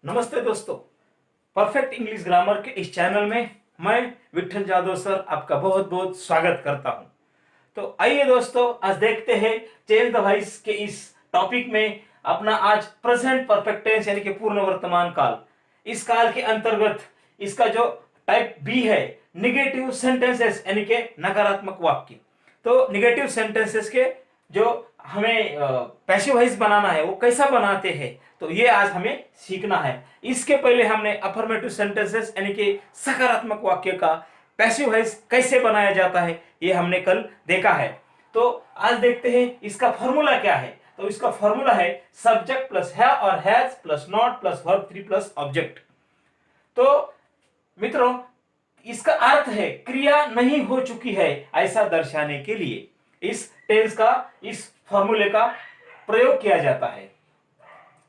नमस्ते दोस्तों। Perfect English grammar के इस चैनल में मैं विठल जादव सर आपका बहुत बहुत स्वागत करता हूं। तो आइए दोस्तों, आज देखते हैं चेंज द वॉइस के इस टॉपिक में अपना आज प्रेजेंट परफेक्ट टेंस यानी कि पूर्ण वर्तमान काल। इस काल के अंतर्गत इसका जो टाइप बी है, निगेटिव सेंटेंसेस यानी कि नकारात्मक वाक्य। तो निगेटिव सेंटेंसेस के जो हमें पैसिव वॉइस बनाना है वो कैसा बनाते हैं, तो ये आज हमें सीखना है। इसके पहले हमने अफर्मेटिव सेंटेंसेस यानी कि सकारात्मक वाक्य का पैसिव वॉइस कैसे बनाया जाता है ये हमने कल देखा है। तो आज देखते हैं इसका फॉर्मूला क्या है। तो इसका फॉर्मूला है सब्जेक्ट प्लस है और has plus not plus verb 3 plus object. तो मित्रों, इसका अर्थ है क्रिया नहीं हो चुकी है ऐसा दर्शाने के लिए इस टेंस का, इस फॉर्मूले का प्रयोग किया जाता है।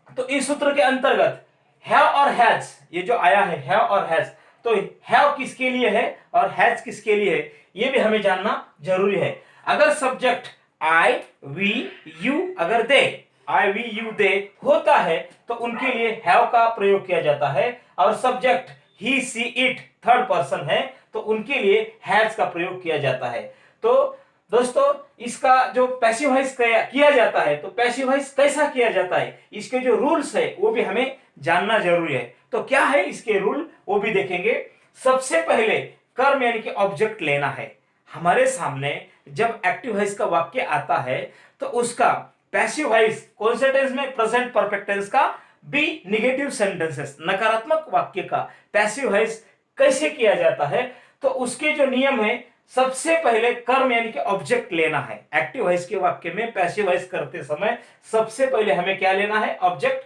तो इस सूत्र के अंतर्गत हैव और हैज ये जो आया है, हैव और हैज, तो हैव किसके लिए है और हैज किसके लिए है ये भी हमें जानना जरूरी है। अगर सब्जेक्ट आई वी यू अगर दे, आई वी यू दे होता है तो उनके लिए हैव का प्रयोग किया जाता है, और subject he she it third person है तो उनके लिए हैज का प्रयोग किया जाता है। तो दोस्तों, इसका जो पैसिव वॉइस किया जाता है, तो पैसिव वॉइस कैसा किया जाता है, इसके जो रूल्स है वो भी हमें जानना जरूरी है। तो क्या है इसके रूल वो भी देखेंगे। सबसे पहले कर्म यानी कि ऑब्जेक्ट लेना है। हमारे सामने जब एक्टिव वॉइस का वाक्य आता है तो उसका पैसिव वॉइस कौन से टेंस में, प्रेजेंट परफेक्ट टेंस का बी निगेटिव सेंटेंसेस नकारात्मक वाक्य का पैसिव वॉइस कैसे किया जाता है, तो उसके जो नियम है, सबसे पहले कर्म यानी कि ऑब्जेक्ट लेना है। एक्टिव वॉइस के वाक्य में पैसिव वॉइस करते समय सबसे पहले हमें क्या लेना है, ऑब्जेक्ट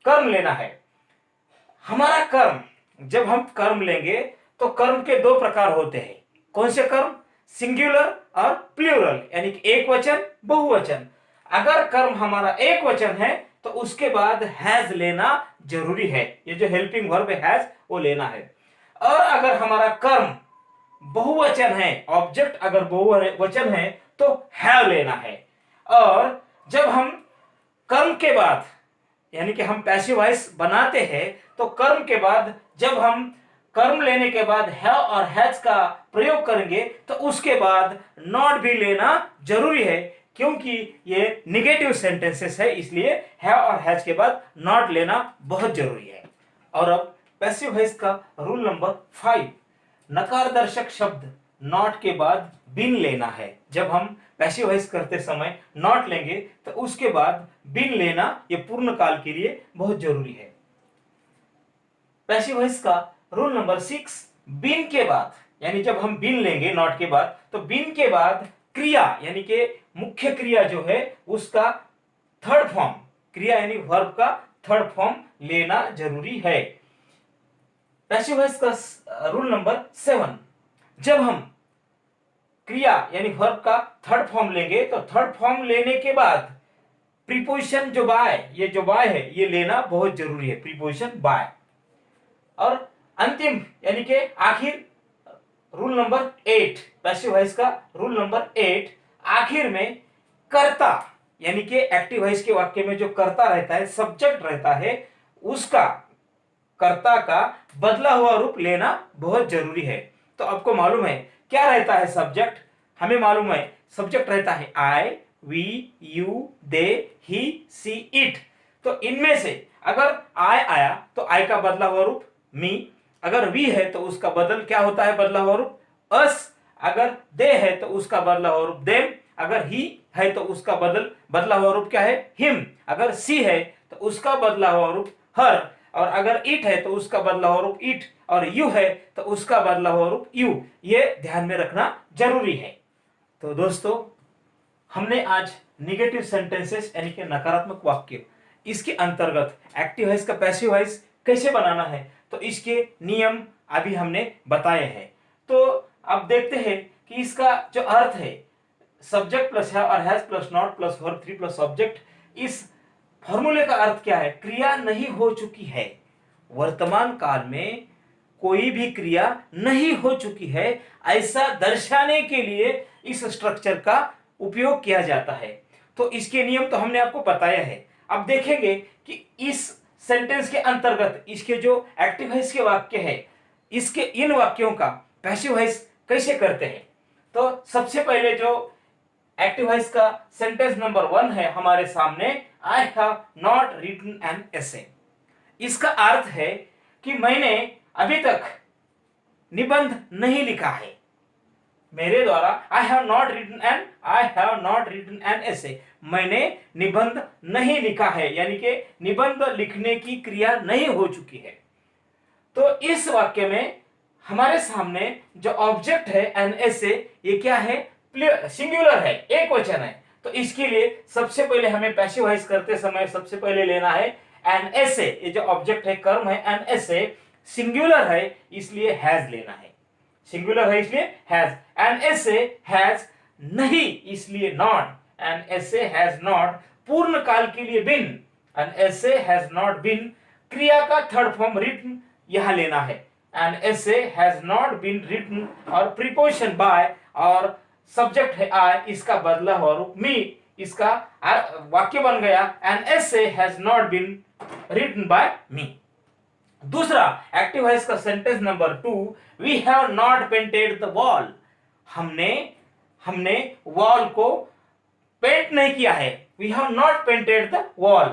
कर्म लेना है। हमारा कर्म, जब हम कर्म लेंगे तो कर्म के दो प्रकार होते हैं। कौन से कर्म, सिंगुलर और प्लूरल यानी कि एक वचन बहुवचन। अगर कर्म हमारा एक वचन है तो उसके बाद हैज लेना जरूरी है, ये जो हेल्पिंग वर्ब हैज वो लेना है। और अगर हमारा कर्म बहुवचन है, ऑब्जेक्ट अगर बहुवचन है तो हैव लेना है। और जब हम कर्म के बाद यानी कि हम पैसिव वॉइस बनाते हैं तो कर्म के बाद जब हम कर्म लेने के बाद हैव और हैज का प्रयोग करेंगे तो उसके बाद नॉट भी लेना जरूरी है, क्योंकि ये निगेटिव सेंटेंसेस है, इसलिए हैव और हैज के बाद नॉट लेना बहुत जरूरी है। और अब पैसिव वॉइस का रूल नंबर 5, नकार दर्शक शब्द नॉट के बाद बिन लेना है। जब हम पैसिव वॉइस करते समय नॉट लेंगे तो उसके बाद बिन लेना ये पूर्ण काल के लिए बहुत जरूरी है। पैसिव वॉइस का रूल नंबर 6, बिन के बाद यानी जब हम बिन लेंगे नॉट के बाद तो बिन के बाद क्रिया यानी कि मुख्य क्रिया जो है उसका थर्ड फॉर्म, क्रिया यानी वर्ब का थर्ड फॉर्म लेना जरूरी है। पैसिव वॉइस का रूल नंबर 7, जब हम क्रिया यानी वर्ब का थर्ड फॉर्म लेंगे तो थर्ड फॉर्म लेने के बाद प्रीपोजिशन जो बाय, ये जो बाय है ये लेना बहुत जरूरी है, प्रीपोजिशन बाय। और अंतिम यानी कि आखिर रूल नंबर 8, पैसिव वॉइस का रूल नंबर 8, आखिर में कर्ता यानी कि एक्टिव वॉइस के वाक्य में जो कर्ता रहता है, सब्जेक्ट रहता है, उसका कर्ता का बदला हुआ रूप लेना बहुत जरूरी है। तो आपको मालूम है क्या रहता है सब्जेक्ट, हमें मालूम है सब्जेक्ट रहता है I we you they he she it. तो इनमें से अगर आई आया तो आई का बदला हुआ रूप मी, अगर वी है तो उसका बदल क्या होता है, बदला हुआ रूप अस, अगर दे है तो उसका बदला हुआ रूप देम, अगर ही है तो उसका बदला हुआ रूप क्या है, हिम, अगर सी है तो उसका बदला हुआ रूप हर, और अगर इट है तो उसका बदला हुआ रूप इट, और यू है तो उसका बदला हुआ रूप यू। ये ध्यान में रखना जरूरी है। तो दोस्तों, हमने आज निगेटिव सेंटेंसेस यानी कि नकारात्मक वाक्य, इसके अंतर्गत एक्टिव वॉइस का पैसिव वॉइस कैसे बनाना है तो इसके नियम अभी हमने बताए हैं। तो अब देखते हैं कि इसका जो अर्थ है, सब्जेक्ट प्लस है और has plus not plus verb 3 plus object, इस फॉर्मूले का अर्थ क्या है, क्रिया नहीं हो चुकी है। वर्तमान काल में कोई भी क्रिया नहीं हो चुकी है ऐसा दर्शाने के लिए इस स्ट्रक्चर का उपयोग किया जाता है। तो इसके नियम तो हमने आपको बताया है। अब देखेंगे कि इस सेंटेंस के अंतर्गत इसके जो एक्टिव वॉइस के वाक्य है, इसके इन वाक्यों का पैसिव वॉइस कैसे करते हैं। तो सबसे पहले जो एक्टिव वॉइस का सेंटेंस नंबर 1 है हमारे सामने, I have not written an essay. इसका अर्थ है कि मैंने अभी तक निबंध नहीं लिखा है। मेरे द्वारा I have not written an essay, मैंने निबंध नहीं लिखा है, यानी कि निबंध लिखने की क्रिया नहीं हो चुकी है। तो इस वाक्य में हमारे सामने जो ऑब्जेक्ट है एन एसे, ये क्या है, सिंगुलर है, एक वचन है। तो इसके लिए सबसे पहले हमें पैसिव वॉइस करते समय सबसे पहले लेना है एन एसे। ये जो ऑब्जेक्ट है, कर्म है एन एसे, सिंगुलर है इसलिए हैज लेना है, सिंगुलर है इसलिए हैज। एन एसे हैज नहीं इसलिए not, an essay has not पूर्ण काल के लिए been, an essay has not been क्रिया का थर्ड फॉर्म रिटन यहां लेना है। An essay has not been written और प्रीपोजिशन बाय और सब्जेक्ट है आई, इसका बदला हुआ रूप मी, इसका वाक्य बन गया an essay has not been written by me. दूसरा एक्टिव वॉइस का sentence number 2, we have not painted the wall. हमने वॉल को पेंट नहीं किया है, we have not painted the wall.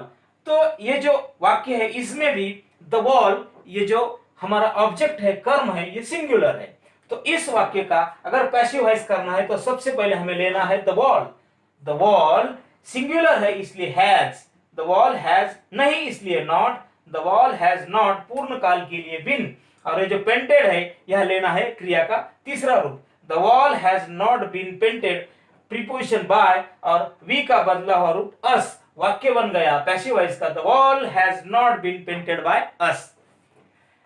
तो ये जो वाक्य है इसमें भी द वॉल, ये जो हमारा ऑब्जेक्ट है, कर्म है, ये सिंगुलर है। तो इस वाक्य का अगर पैसिव वॉइस करना है तो सबसे पहले हमें लेना है the wall. The wall singular है इसलिए हैज, द वॉल हैज नहीं इसलिए not, the wall has not पूर्ण काल के लिए बिन, और ये जो पेंटेड है यह लेना है क्रिया का तीसरा रूप। The wall has not been painted preposition by और वी का बदला हुआ रूप अस, वाक्य बन गया पैसिव वॉइस का the wall has not been painted by us.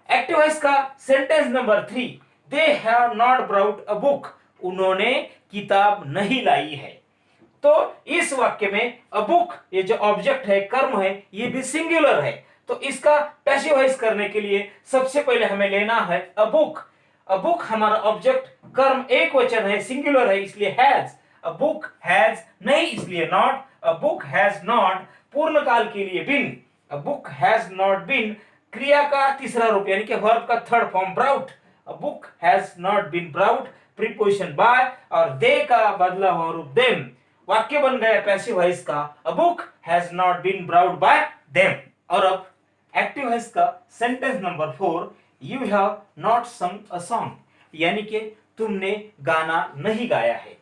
Active voice का sentence number 3, they have not brought a book. उन्होंने किताब नहीं लाई है। तो इस वाक्य में अ बुक, ये जो ऑब्जेक्ट है, कर्म है, ये भी सिंगुलर है। तो इसका पैसिव वॉइस करने के लिए सबसे पहले हमें लेना है अ बुक। अ बुक हमारा ऑब्जेक्ट, कर्म एक वचन है, सिंगुलर है इसलिए हैज, अ बुक हैज नहीं इसलिए not, a book has not पूर्ण काल के लिए been, a book has not been क्रिया का तीसरा रूप यानी कि वर्ब का third form brought, a book has not been brought preposition by और दे का बदला हुआ रूप देम, वाक्य बन गया पैसिव वॉइस का a book has not been brought by them. और अब एक्टिव वॉइस का sentence number 4, you have not sung a song, यानी कि तुमने गाना नहीं गाया है।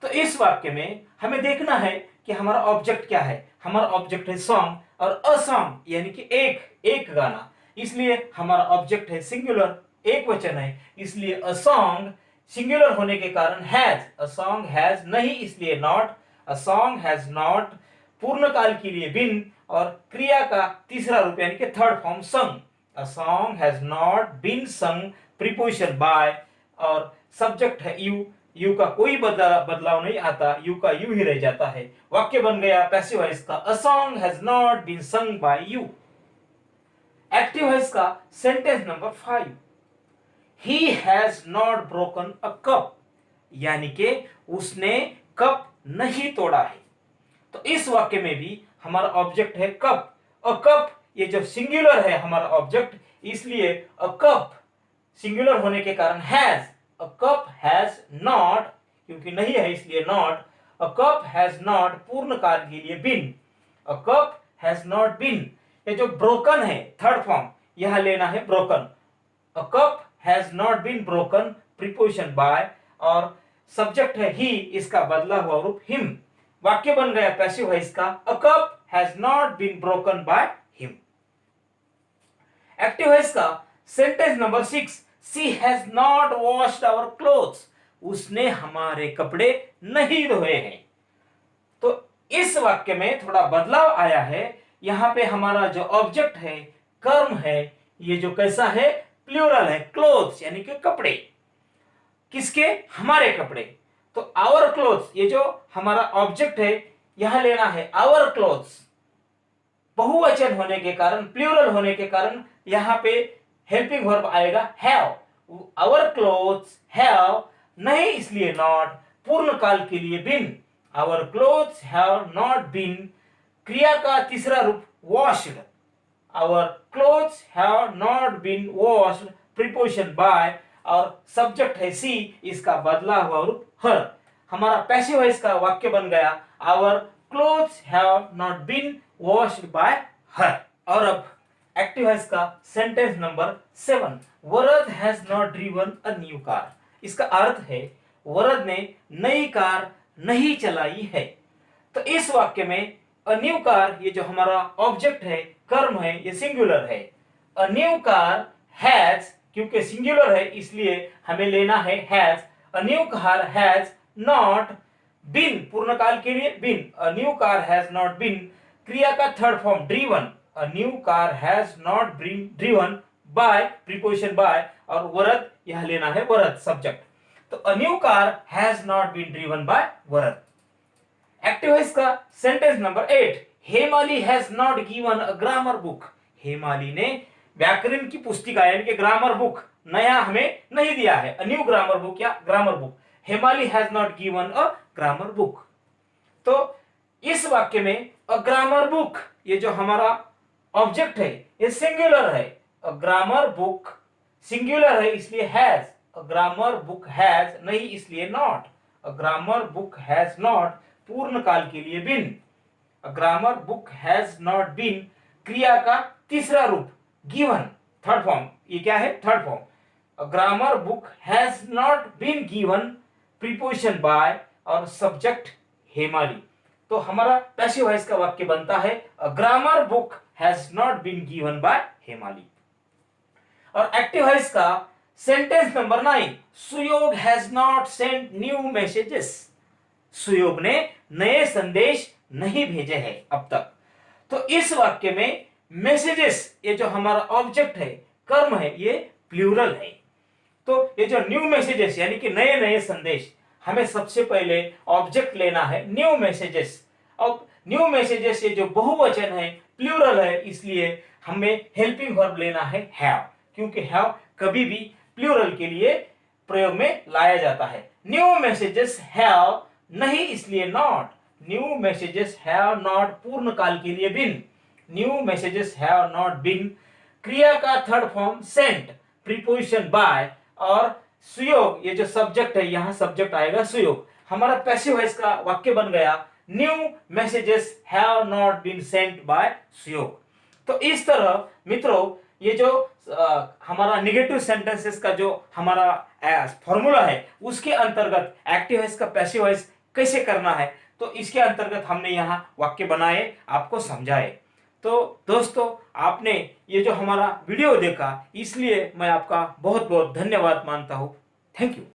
तो इस वाक्य में हमें देखना है कि हमारा ऑब्जेक्ट क्या है। हमारा ऑब्जेक्ट है सॉन्ग और अ सॉन्ग यानी कि एक गाना, इसलिए हमारा ऑब्जेक्ट है सिंगुलर, एक वचन है, इसलिए अ सॉन्ग सिंगुलर होने के कारण हैज, अ सॉन्ग हैज नहीं इसलिए not, a song has not पूर्ण काल के लिए बिन और क्रिया का तीसरा रूप यानी कि third form sung, a song has not been sung preposition by और सब्जेक्ट है यू, यू का कोई बदलाव नहीं आता, यू का यू ही रह जाता है, वाक्य बन गया पैसिव वॉइस का a song has not been sung by you. Active voice का sentence number 5, he has not broken a cup, यानी कि उसने कप नहीं तोड़ा है। तो इस वाक्य में भी हमारा ऑब्जेक्ट है कप, अ कप ये जो सिंगुलर है हमारा ऑब्जेक्ट, इसलिए अ कप सिंगुलर होने के कारण has, a cup has not क्योंकि नहीं है इसलिए not, a cup has not पूर्ण काल के लिए been, a cup has not been ये जो ब्रोकन है थर्ड फॉर्म यह लेना है broken, a cup has not been broken preposition by और सब्जेक्ट है ही, इसका बदला हुआ रूप हिम, वाक्य बन गया पैसिव वॉइस का a cup has not been broken by him. Active voice का sentence number 6, she has not washed our clothes, उसने हमारे कपड़े नहीं धोए हैं। तो इस वाक्य में थोड़ा बदलाव आया है, यहां पे हमारा जो ऑब्जेक्ट है, कर्म है, ये जो कैसा है, प्लूरल है, क्लोथ्स यानी कि कपड़े, किसके, हमारे कपड़े। तो आवर क्लोथ्स ये जो हमारा ऑब्जेक्ट है यहां लेना है आवर क्लोथ्स, बहुवचन होने के कारण, प्लूरल होने के कारण यहां पे हेल्पिंग वर्ब आएगा हैव, आवर क्लोथ्स हैव नहीं इसलिए नॉट पूर्ण काल के लिए been, our clothes have not been क्रिया का तीसरा रूप washed, our clothes have not been washed, preposition by, और सब्जेक्ट है सी, इसका बदला हुआ रूप हर। हमारा पैसिव वॉइस का वाक्य बन गया our clothes have not been washed by her। और अब एक्टिव वॉइस का sentence number 7, Varad has not driven a new car. इसका अर्थ है वरद ने नई कार नहीं चलाई है। तो इस वाक्य में अ न्यू कार, ये जो हमारा ऑब्जेक्ट है, कर्म है, ये सिंगुलर है। अ न्यू कार हैज, क्योंकि सिंगुलर है इसलिए हमें लेना है has. A new car has not been, पूर्ण काल के लिए been. A new car has not been, क्रिया का third form driven. A new car has not been driven by, preposition by, और वरद यह लेना है वरद सब्जेक्ट। तो a new car has not been driven by Varad. Active voice का sentence number 8, Hemali has not given a grammar book. Hemali ने व्याकरण की पुस्तिका यानी कि ग्रामर बुक नया हमें नहीं दिया है, अ न्यू ग्रामर बुक या grammar book. Hemali has not given a grammar book. तो इस वाक्य में अ ग्रामर बुक, ये जो हमारा ऑब्जेक्ट है, ये सिंगुलर है। अ ग्रामर बुक सिंगुलर है इसलिए has, a grammar book has नहीं इसलिए not. A grammar book has not पूर्ण काल के लिए been. A grammar book has not been क्रिया का तीसरा रूप गिवन, थर्ड फॉर्म। ये क्या है? Third form. A grammar book has not been given, preposition by, और सब्जेक्ट हेमाली। तो हमारा पैसिव वॉइस का वाक्य बनता है a grammar book has not been given by Hemali. और एक्टिव वॉइस का sentence number 9, Suyog has not sent new messages. Suyog ने नए संदेश नहीं भेजे हैं अब तक। तो इस वाक्य में मैसेजेस, ये जो हमारा ऑब्जेक्ट है, कर्म है, ये प्लूरल है। तो ये जो न्यू मैसेजेस यानी कि नए नए संदेश, हमें सबसे पहले ऑब्जेक्ट लेना है न्यू मैसेजेस। अब न्यू मैसेजेस ये जो बहुवचन है, प्लूरल है, इसलिए हमें हेल्पिंग वर्ब लेना है हैव, क्योंकि हैव कभी भी प्लूरल के लिए प्रयोग में लाया जाता है। न्यू मैसेजेस हैव नहीं इसलिए not. New messages have not पूर्ण काल के लिए been. New messages have not been क्रिया का third form sent, preposition by, और सुयोग, ये जो सब्जेक्ट है, यहां सब्जेक्ट आएगा सुयोग। हमारा पैसिव वॉइस का वाक्य बन गया new messages have not been sent by Suyog. तो इस तरह मित्रों, ये जो हमारा निगेटिव सेंटेंसेस का जो हमारा फॉर्मूला है, उसके अंतर्गत एक्टिव वॉइस का पैसिव वॉइस कैसे करना है, तो इसके अंतर्गत हमने यहाँ वाक्य बनाए, आपको समझाए। तो दोस्तों, आपने ये जो हमारा वीडियो देखा, इसलिए मैं आपका बहुत बहुत धन्यवाद मानता हूँ। Thank you.